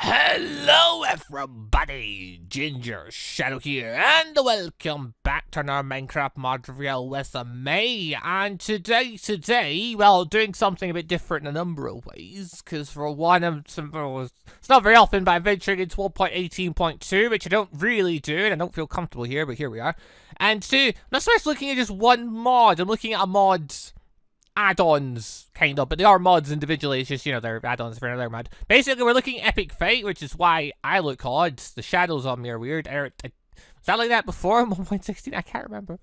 Hello everybody, Gingershadow here, and welcome back to our Minecraft mod review with me. And today, well, doing something a bit different in a number of ways, because for one, it's not very often, but I'm venturing into 1.18.2, which I don't really do, and I don't feel comfortable here, but here we are. And two, I'm not supposed to looking at just one mod, I'm looking at a mod's add-ons, kind of, but they are mods individually. It's just, you know, they're add-ons for another mod. Basically, we're looking at Epic Fight, which is why I look odd. The shadows on me are weird. Was that like that before 1.16? I can't remember.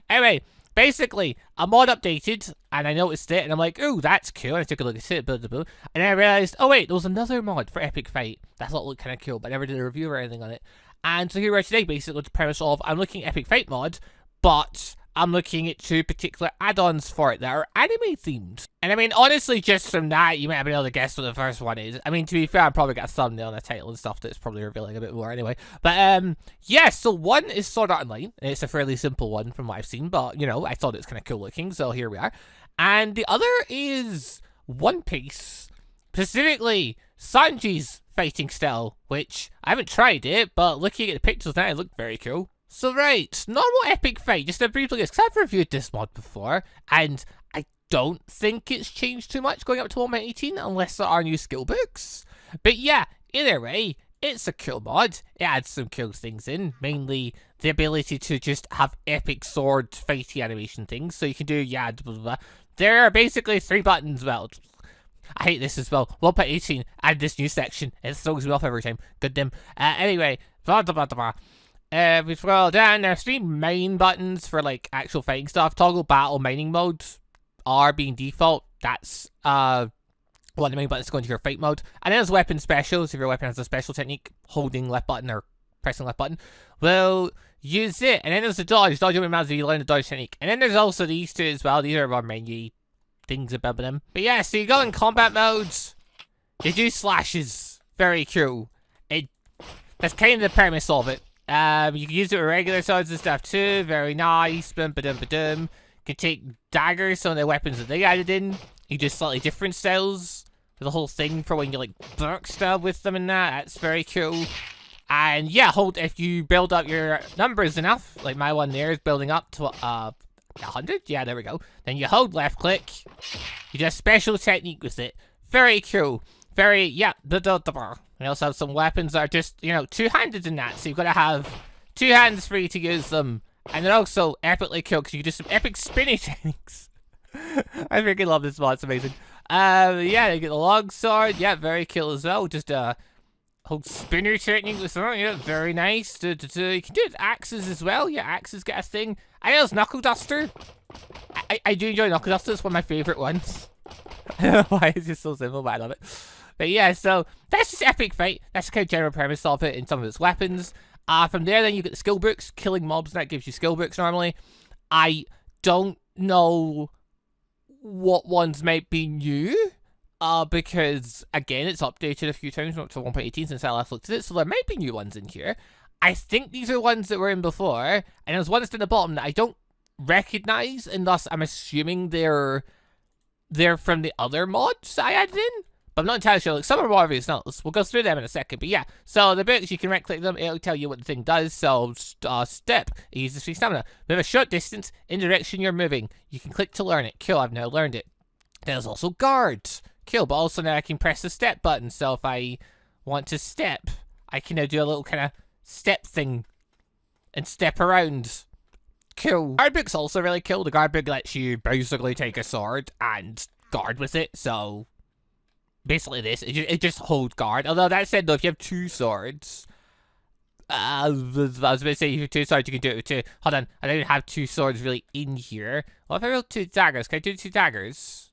Anyway, basically, a mod updated, and I noticed it, and I'm like, ooh, that's cool. And I took a look at it, and then I realized, oh wait, there was another mod for Epic Fight. That thought looked kind of cool, but I never did a review or anything on it. And so here we are today, basically, with the premise of, I'm looking at Epic Fight mod, but I'm looking at two particular add-ons for it that are anime-themed. And I mean, honestly, just from that, you might have been able to guess what the first one is. I mean, to be fair, I've probably got a thumbnail and a title and stuff that's probably revealing a bit more anyway. But, yeah, so one is Sword Art Online, and it's a fairly simple one from what I've seen, but, you know, I thought it was kind of cool looking, so here we are. And the other is One Piece, specifically Sanji's fighting style, which I haven't tried it, but looking at the pictures now, it looked very cool. So right, normal Epic Fight, just to briefly guess, because I've reviewed this mod before, and I don't think it's changed too much going up to 1.18, unless there are new skill books. But yeah, either way, it's a cool mod. It adds some cool things in, mainly the ability to just have epic sword fighty animation things, so you can do, yeah, blah, blah, blah. There are basically 3 buttons, well, I hate this as well, 1.18, add this new section, it throws me off every time, good damn. Anyway, blah, blah, blah, blah. We scroll down, there's 3 main buttons for, like, actual fighting stuff. Toggle battle mining mode, R being default. That's, one of the main buttons going to your fight mode. And then there's weapon specials. If your weapon has a special technique, holding left button or pressing left button will use it. And then there's the dodge. Dodge only matters if you learn the dodge technique. And then there's also these two as well. These are our menu things about them. But yeah, so you go in combat modes. You do slashes. Very cool. That's kind of the premise of it. You can use it with regular swords and stuff too. Very nice. Ba-dum. You can take daggers, some of the weapons that they added in. You do slightly different styles. The whole thing for when you like burk style with them and that. That's very cool. And yeah, if you build up your numbers enough, like my one there is building up to 100. Yeah, there we go. Then you hold left click. You do a special technique with it. Very cool. Very, yeah. We also have some weapons that are just, you know, two-handed in that, so you've got to have 2 hands free to use them. And they're also epically cool, because you can do some epic spinning techniques. I freaking love this mod, it's amazing. Yeah, you get the long sword, yeah, very cool as well. Just whole spinner technique with them, yeah, very nice. You can do it with axes as well, yeah, axes get a thing. I know it's Knuckle Duster. I do enjoy Knuckle Duster, it's one of my favourite ones. I don't know why, it's just so simple, but I love it. But yeah, so that's just Epic Fight. That's the kind of general premise of it in some of its weapons. From there, then you get the skill books. Killing mobs, and that gives you skill books normally. I don't know what ones might be new. Because, again, it's updated a few times, up to 1.18 since I last looked at it. So there might be new ones in here. I think these are ones that were in before. And there's one that's in the bottom that I don't recognize. And thus, I'm assuming they're from the other mods I added in. But I'm not entirely sure. Like, some are more obvious notes. We'll go through them in a second. But yeah, so the books, you can right-click them. It'll tell you what the thing does. So, step. It uses 3 stamina. Move a short distance in the direction you're moving. You can click to learn it. Cool, I've now learned it. There's also guard. Cool, but also now I can press the step button. So if I want to step, I can now do a little kind of step thing. And step around. Cool. Guard book's also really cool. The guard book lets you basically take a sword and guard with it. So basically this, it just holds guard. Although that said though, if you have 2 swords, I was about to say if you have 2 swords, you can do it with 2. Hold on, I don't have 2 swords really in here. Well, if I roll 2 daggers, can I do 2 daggers?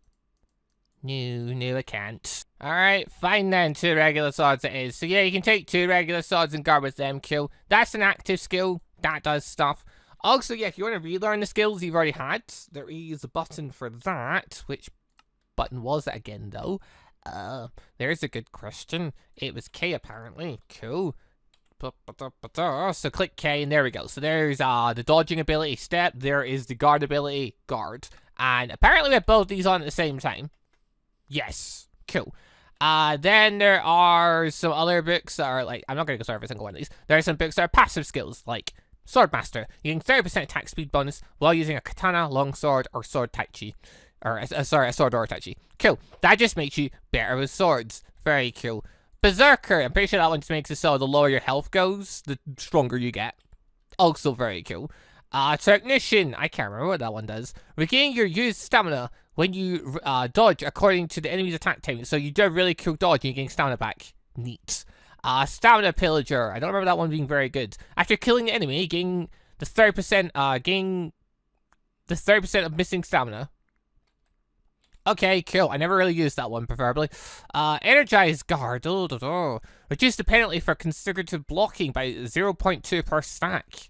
No, I can't. Alright, fine then, 2 regular swords it is. So yeah, you can take 2 regular swords and guard with them, cool. That's an active skill, that does stuff. Also, yeah, if you want to relearn the skills you've already had, there is a button for that. Which button was it again, though? There's a good question. It was K, apparently. Cool. So click K, and there we go. So there's the dodging ability, step. There is the guard ability, guard. And apparently we have both these on at the same time. Yes. Cool. Then there are some other books that are like, I'm not going to go through every single one of these. There are some books that are passive skills, like Swordmaster. You gain 30% attack speed bonus while using a katana, longsword, or sword taichi. Or, a sword or taichi. Cool. That just makes you better with swords. Very cool. Berserker. I'm pretty sure that one just makes it so the lower your health goes, the stronger you get. Also very cool. Technician. I can't remember what that one does. Regain your used stamina when you dodge according to the enemy's attack timing. So you do a really cool dodge and you gain stamina back. Neat. Stamina Pillager. I don't remember that one being very good. After killing the enemy, gain the 30%, gain the 30% of missing stamina. Okay, cool. I never really used that one, preferably. Energized Guard. Reduce the penalty for consecutive blocking by 0.2 per stack.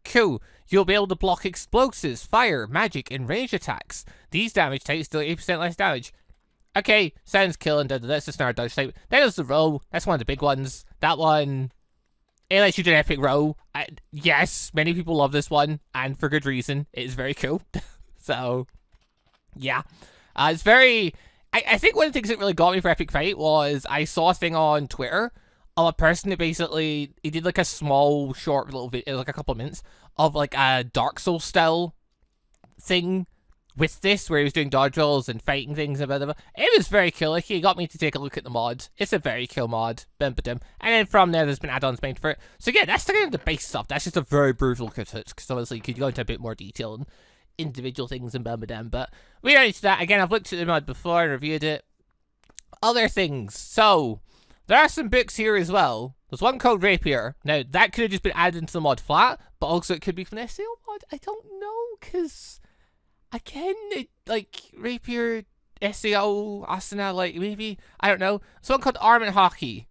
Cool. You'll be able to block explosives, fire, magic, and range attacks. These damage types deal 8% less damage. Okay, sounds cool, and that's just another dodge type. Then there's the row. That's one of the big ones. That one, it lets you do an epic row. Yes, many people love this one, and for good reason. It is very cool. So, yeah. It's very... I think one of the things that really got me for Epic Fight was I saw a thing on Twitter of a person that basically... He did like a small, short little video, like a couple of minutes, of like a Dark Souls style thing with this, where he was doing dodge rolls and fighting things and blah, blah, blah. It was very cool. Like, he got me to take a look at the mod. It's a very cool mod. And then from there, there's been add-ons made for it. So yeah, that's the kind of the base stuff. That's just a very brutal look at it, because obviously you could go into a bit more detail and individual things and but we don't need to that. Again, I've looked at the mod before and reviewed it. Other things. So, there are some books here as well. There's one called Rapier. Now, that could have just been added into the mod flat, but also it could be from an SEO mod. I don't know, because, again, like, Rapier, SEO, Asuna, like, maybe, I don't know. There's one called Arm and Hockey.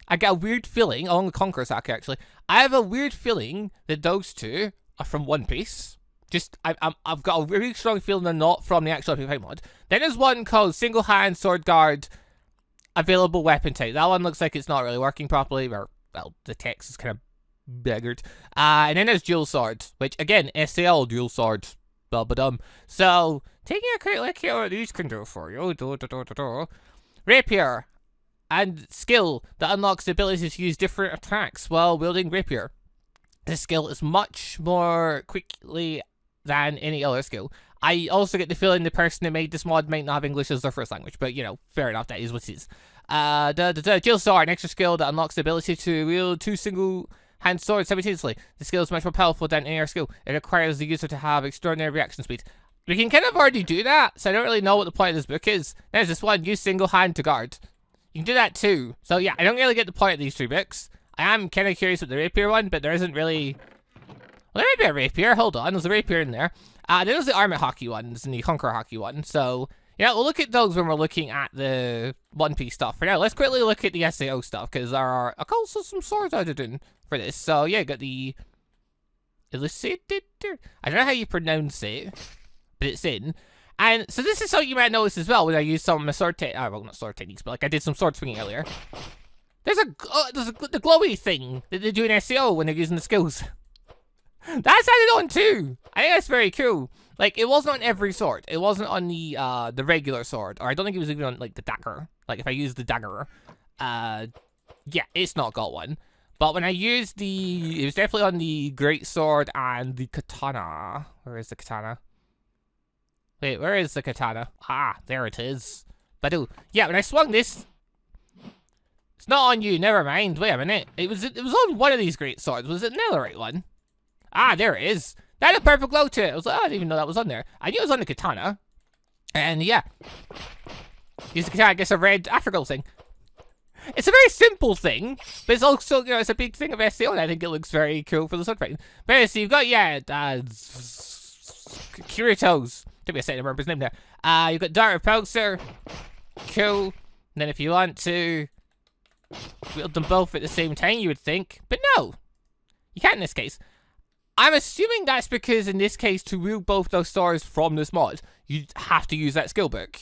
I get a weird feeling, along with Conqueror's Hockey, actually. I have a weird feeling that those two are from One Piece. I've got a really strong feeling they're not from the actual Epic Fight mod. Then there's one called Single Hand Sword Guard Available Weapon Type. That one looks like it's not really working properly, or, well, the text is kind of beggared. And then there's Dual Swords, which, again, SAL Dual Swords. So, taking a quick look at what these can do for you. Rapier. And skill that unlocks the ability to use different attacks while wielding Rapier. This skill is much more quickly than any other skill. I also get the feeling the person that made this mod might not have English as their first language, but, you know, fair enough, that is what it is. Dual Sword, an extra skill that unlocks the ability to wield two single-hand swords simultaneously. The skill is much more powerful than any other skill. It requires the user to have extraordinary reaction speed. We can kind of already do that, so I don't really know what the point of this book is. There's this one, use single hand to guard. You can do that too. So yeah, I don't really get the point of these three books. I am kind of curious with the Rapier one, but there isn't really... Well, there might be a Rapier. Hold on, there's a Rapier in there. Then there's the Armor Hockey ones and the Conqueror Hockey one. So, yeah, we'll look at those when we're looking at the One Piece stuff. For now, let's quickly look at the SAO stuff, because there are also some swords added for this. So, yeah, got the... Elucidator? I don't know how you pronounce it, but it's in. And so this is something you might notice as well when I use some of my sword well, not sword techniques, but like I did some sword swinging earlier. There's the glowy thing that they do in SEO when they're using the skills. That's added on too. I think that's very cool. Like, it wasn't on every sword. It wasn't on the regular sword, or I don't think it was even on like the dagger. Like if I use the dagger, yeah, it's not got one. But when I used it was definitely on the great sword and the katana. Where is the katana? Wait, where is the katana? Ah, there it is. But yeah, when I swung this. It's not on you, never mind. Wait a minute. It was on one of these great swords. Was it the netherite one? Ah, there it is. That had a purple glow to it. I was like, oh, I didn't even know that was on there. I knew it was on the katana. And yeah. Use the katana, I guess a red afterglow thing. It's a very simple thing, but it's also, you know, it's a big thing of SEO, and I think it looks very cool for the sword fighting. But anyway, so you've got, yeah, Kirito's. Took me a second to remember his name there. You've got Dark Repulsor. Cool. And then if you want to wield them both at the same time, you would think. But no. You can't in this case. I'm assuming that's because in this case, to wield both those swords from this mod, you have to use that skill book.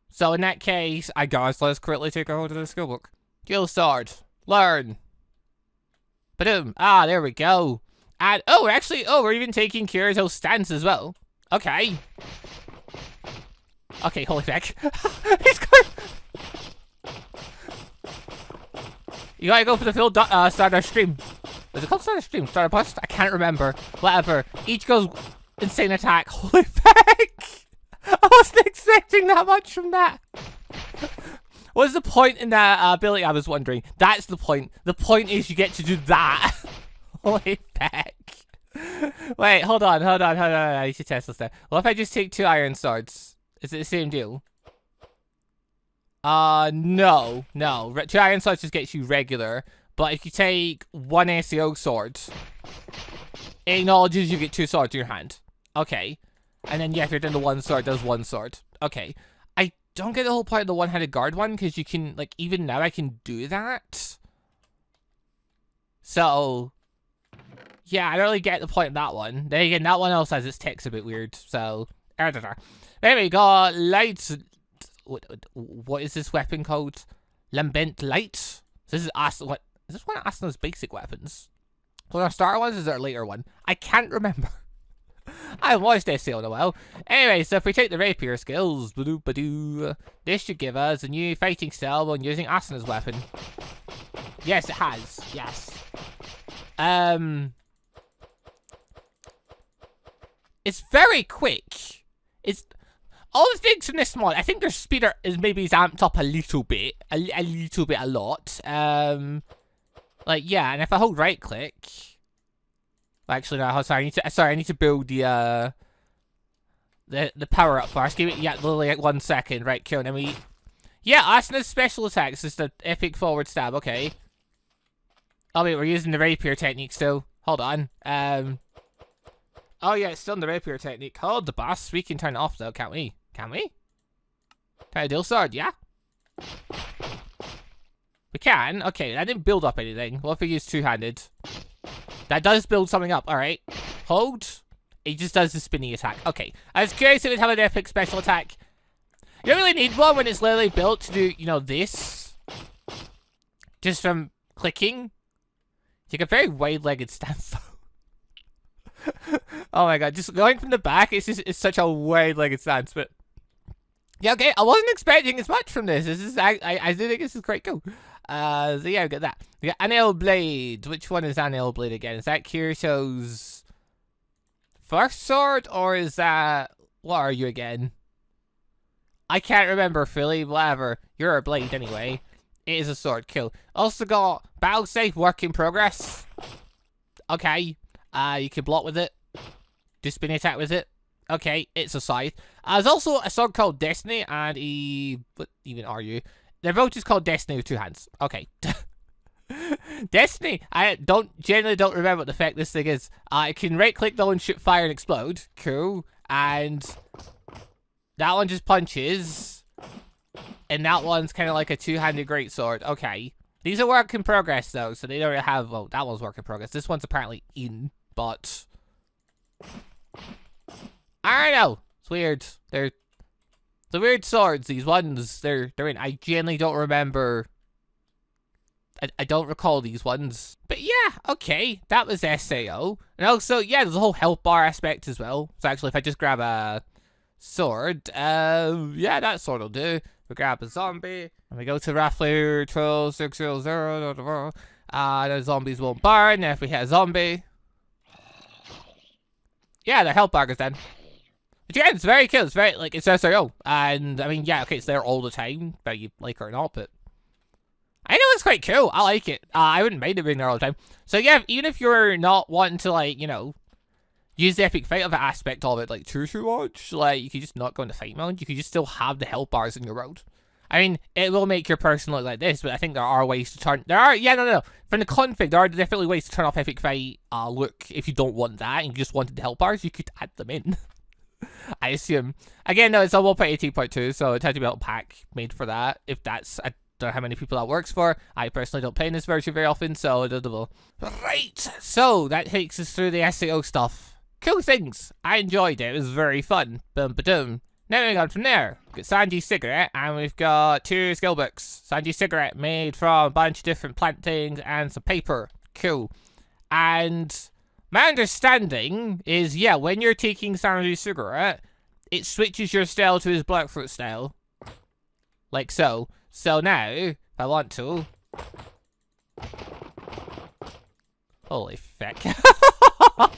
So in that case, I guess let's quickly take a hold of the skill book. Dual sword. Learn. Ba-doom. Ah, there we go. And, oh, actually, we're even taking Kirito's stance as well. Okay. Okay, holy heck. He's going... You gotta go for the full starter stream. Is it called starter stream? Starter burst? I can't remember. Whatever. Each goes insane attack. Holy fuck! I wasn't expecting that much from that. What's the point in that ability? I was wondering. That's the point. The point is you get to do that. Holy fuck. Wait, hold on. I need to test this there. What if I just take 2 iron swords? Is it the same deal? No. 2 iron swords just gets you regular. But if you take 1 SAO sword, it acknowledges you get 2 swords in your hand. Okay. And then, yeah, if you're down to 1 sword, it does 1 sword. Okay. I don't get the whole point of the one-handed guard one, because you can, like, even now I can do that. So, yeah, I don't really get the point of that one. Then again, that one also has its text a bit weird, so... Then we got lights. What is this weapon called? Lambent Light? This is Asuna. Is this one of Asuna's basic weapons? So our starter ones is our later one? I can't remember. I haven't watched this in a while. Anyway, so if we take the rapier skills, this should give us a new fighting style when using Asuna's weapon. Yes, it has. Yes. It's very quick. It's all the things from this mod. I think their speed is maybe amped up a little bit, a lot. Like yeah, and if I hold right click, actually no, sorry, I need to build the power up first. Give it literally like 1 second, right? Cool. And then we, yeah, Asuna's special attacks is the epic forward stab. Okay. Oh wait, we're using the rapier technique still. Hold on. Oh yeah, it's still in the rapier technique. Hold the boss. We can turn it off though, can't we? Can we? Try a dual sword, yeah? We can? Okay, that didn't build up anything. What if we use two-handed? That does build something up, alright. Hold. It just does the spinning attack. Okay. I was curious if it would have an epic special attack. You don't really need one when it's literally built to do, you know, this. Just from clicking. Take a very wide-legged stance though. Oh my god, just going from the back, it's such a wide-legged stance, but yeah, okay, I wasn't expecting as much from this. This is I do think this is quite cool. So yeah, we got that. We got Anel Blade. Which one is Anel Blade again? Is that Kirisho's first sword, or is that, what are you again? I can't remember fully. Whatever, you're a blade anyway. It is a sword. Cool. Also got Battle Safe, work in progress. Okay. You can block with it. Do spin attack with it. Okay, it's a scythe. There's also a sword called Destiny, and what even are you? They're both just called Destiny with 2 hands. Okay. Destiny, I generally don't remember what the effect this thing is. It can right click though and shoot fire and explode. Cool. And that one just punches. And that one's kind of like a 2-handed greatsword. Okay. These are work in progress though, so they don't really have, well, that one's work in progress. This one's apparently in, but I don't know. It's weird. They're weird swords, these ones. They're in. I genuinely don't remember. I don't recall these ones. But yeah, okay. That was SAO. And also, yeah, there's a whole health bar aspect as well. So actually, if I just grab a sword, yeah, that sword will do. We grab a zombie, and we go to Raffler 12600. The zombies won't burn if we hit a zombie. Yeah, the health bar goes down. But yeah, it's very cool. It's very, like, it's SAO. And, I mean, yeah, okay, it's there all the time, whether you like it or not, but I know it's quite cool. I like it. I wouldn't mind it being there all the time. So, yeah, even if you're not wanting to, like, you know, use the epic fight of it aspect of it, like, too much, like, you could just not go into fight mode. You could just still have the health bars in your road. I mean, it will make your person look like this, but I think there are ways to turn... no. From the config, there are definitely ways to turn off epic fight look if you don't want that and you just wanted the health bars. You could add them in. I assume. Again, no, it's a 1.18.2, so it had to be a pack made for that. If that's... I don't know how many people that works for. I personally don't play in this version very often, so I don't know. Right, so that takes us through the SAO stuff. Cool things. I enjoyed it. It was very fun. Boom, ba-doom. Now moving on from there, we've got Sanji's cigarette, and we've got 2 skill books. Sanji's cigarette made from a bunch of different plant things and some paper. Cool. And my understanding is, yeah, when you're taking Sanji's cigarette, it switches your style to his Blackfoot style. Like so. So now, if I want to, Holy feck. I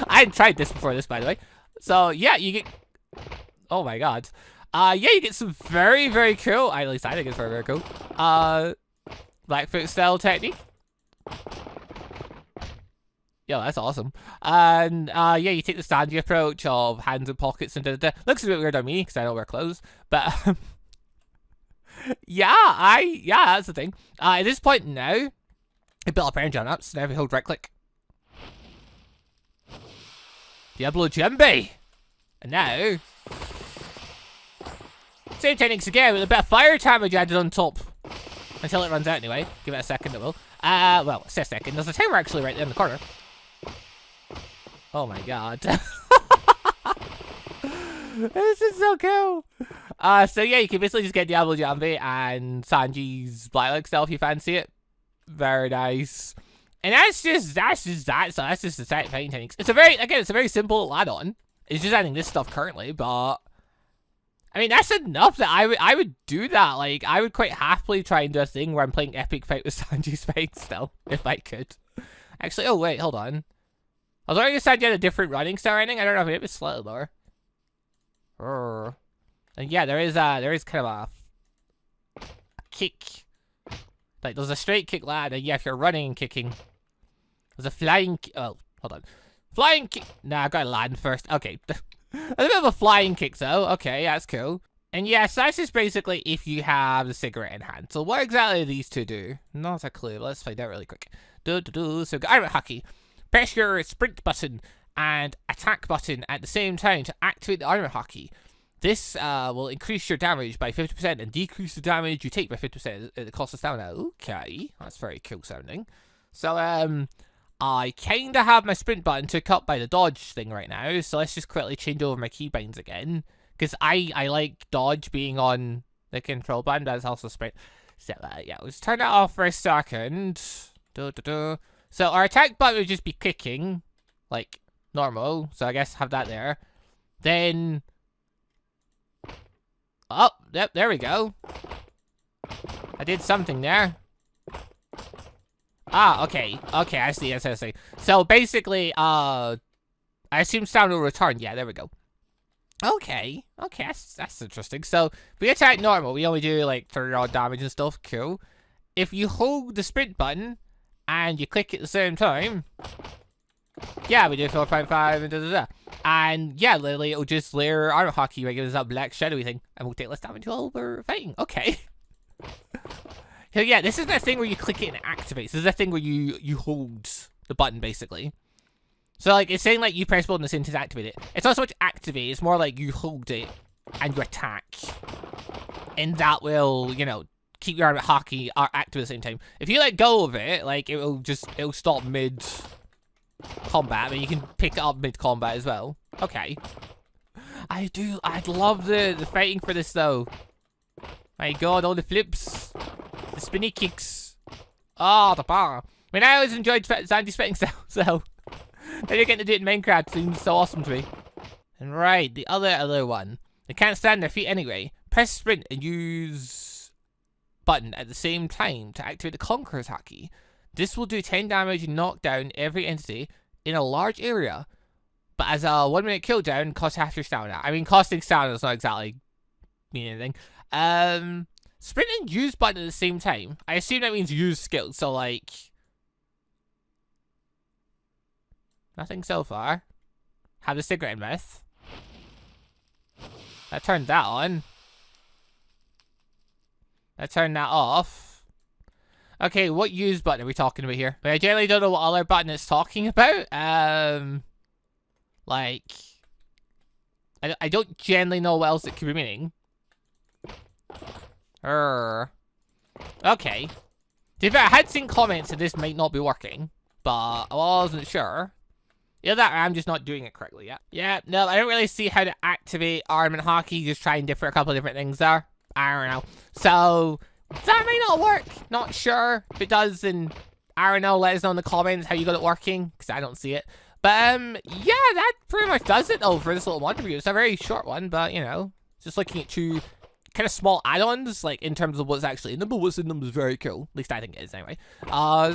hadn't tried this before this, by the way. So, yeah, you get... Oh my god. Yeah, you get some very, very cool... At least I think it's very, very cool. Blackfoot style technique. Yeah, that's awesome. And, yeah, you take the Sanji approach of hands in pockets and da-da-da. Looks a bit weird on me, because I don't wear clothes. But, yeah, that's the thing. At this point now, I built up energy on ups. Now if we hold right click. Diablo Jembe. And now, same techniques again with a bit of fire damage added on top. Until it runs out anyway. Give it a second, it will. Well, it's a second. There's a timer actually right there in the corner. Oh my god. This is so cool. So yeah, you can basically just get Diablo Jembe and Sanji's Black Style if you fancy it. Very nice. And that's just that. So that's just the set fighting techniques. It's a very simple add-on. It's just adding this stuff currently, but I mean that's enough that I would do that. Like I would quite happily try and do a thing where I'm playing epic fight with Sanji's fight still, if I could. Actually, oh wait, hold on. I was already decided you had a different running style or anything. I don't know if it was slightly lower. And yeah, there is kind of a kick. Like there's a straight kick ladder. Yeah, if you're running and kicking. There's a flying... Oh, hold on. Flying kick... Nah, I gotta land first. Okay. There's a bit of a flying kick, though. Okay, that's cool. And yes, that's just basically if you have the cigarette in hand. So what exactly do these two do? Not a clue. Let's find out really quick. So we've got Iron Hockey. Press your sprint button and attack button at the same time to activate the Iron Hockey. This will increase your damage by 50% and decrease the damage you take by 50% at the cost of stamina. Okay, that's very cool sounding. So, I kinda have my sprint button took up by the dodge thing right now, so let's just quickly change over my keybinds again. Because I like dodge being on the control button, but it's also sprint. So, yeah, let's turn that off for a second. So, our attack button would just be kicking, like, normal. So, I guess have that there. Then... Oh, yep, there we go. I did something there. Ah, okay. Okay, I see. So basically, I assume sound will return. Yeah, there we go. Okay, that's interesting. So if we attack normal, we only do like 30 odd damage and stuff. Cool. If you hold the sprint button and you click at the same time, yeah, we do 4.5 and da-da-da. And yeah, literally, it'll just layer Armor Hockey by giving us that black shadowy thing, and we'll take less damage while we're fighting. Okay. So yeah, this isn't a thing where you click it and it activates. This is a thing where you hold the button, basically. So like, it's saying like you press button the same to activate it. It's not so much activate, it's more like you hold it and you attack. And that will, you know, keep your Armor Hockey active at the same time. If you let go of it, like, it'll stop mid combat, but you can pick it up mid-combat as well. Okay. I'd love the fighting for this, though. My god, all the flips. The spinny kicks. Oh, the bar. I mean, I always enjoyed Sanji's fighting style, so... Now you're getting to do it in Minecraft seems so awesome to me. And right, the other one. They can't stand their feet anyway. Press sprint and use button at the same time to activate the Conqueror's Haki. This will do 10 damage and knock down every entity in a large area, but as a 1 minute cooldown, costs half your stamina. I mean, costing stamina does not exactly mean anything. Sprint and use button at the same time. I assume that means use skill, so like... Nothing so far. Have the cigarette in mouth. I turned that on. I turned that off. Okay, what use button are we talking about here? But I generally don't know what other button it's talking about. Like... I don't generally know what else it could be meaning. Okay. To be fair, I had seen comments that this might not be working, but I wasn't sure. Either that or I'm just not doing it correctly yet. Yeah, no, I don't really see how to activate Arm and Hockey, just trying a couple of different things there. I don't know. So... that may not work. Not sure. If it does, then I don't know. Let us know in the comments how you got it working, because I don't see it. But yeah, that pretty much does it though for this little mod review. It's a very short one, but you know, just looking at two kind of small add-ons, like in terms of what's actually in them, but what's in them is very cool. At least I think it is anyway.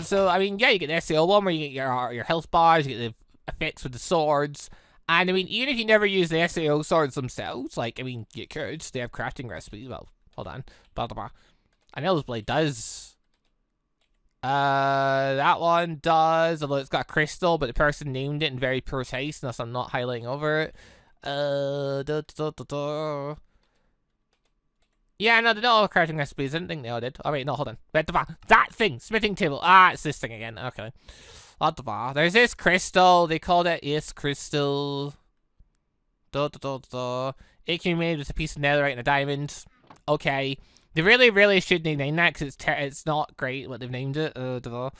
So I mean, yeah, you get the SAO one where you get your health bars, you get the effects with the swords. And I mean, even if you never use the SAO swords themselves, like, I mean, you could. They have crafting recipes. Well, hold on. Blah, blah, blah. An Elder's Blade does. That one does, although it's got a crystal, but the person named it in very poor taste, unless I'm not highlighting over it. Yeah, no, they don't have crafting recipes. I didn't think they all did. Oh, wait, no, hold on. That thing! Smithing table. Ah, it's this thing again. Okay. There's this crystal. They called it Ace Crystal. It can be made with a piece of netherite and a diamond. Okay. They really should name that because it's not great what they've named it. But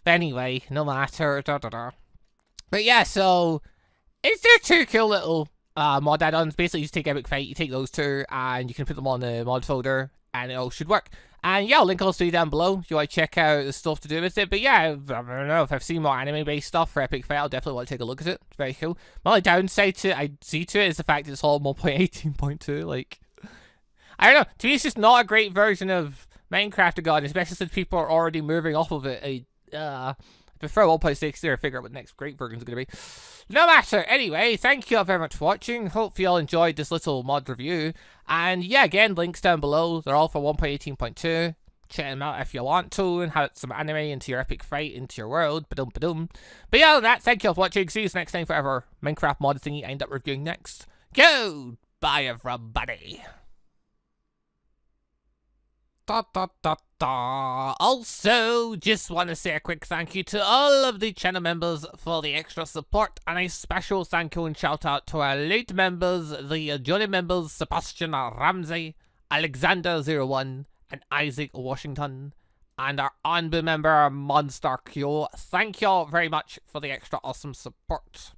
anyway, no matter. But yeah, so is there two cool little mod add-ons? Basically, you just take Epic Fight, you take those two, and you can put them on the mod folder, and it all should work. And yeah, I'll link all three down below if you want to check out the stuff to do with it. But yeah, I don't know, if I've seen more anime-based stuff for Epic Fight, I'll definitely want to take a look at it. It's very cool. My only downside to it, I see to it, is the fact that it's all 1.18.2. Like, I don't know. To me, it's just not a great version of Minecraft again, especially since people are already moving off of it. I prefer 1.6 there to figure out what the next great version is going to be. No matter. Anyway, thank you all very much for watching. Hope you all enjoyed this little mod review. And yeah, again, links down below. They're all for 1.18.2. Check them out if you want to and have some anime into your epic fight, into your world. Ba-dum, ba-dum. But yeah, other than that, thank you all for watching. See you next time for whatever Minecraft mod thingy I end up reviewing next. Goodbye, everybody. Also, just want to say a quick thank you to all of the channel members for the extra support, and a special thank you and shout out to our late members, the Johnny members Sebastian Ramsey, Alexander01, and Isaac Washington, and our ANBU member MonsterQ. Thank you all very much for the extra awesome support.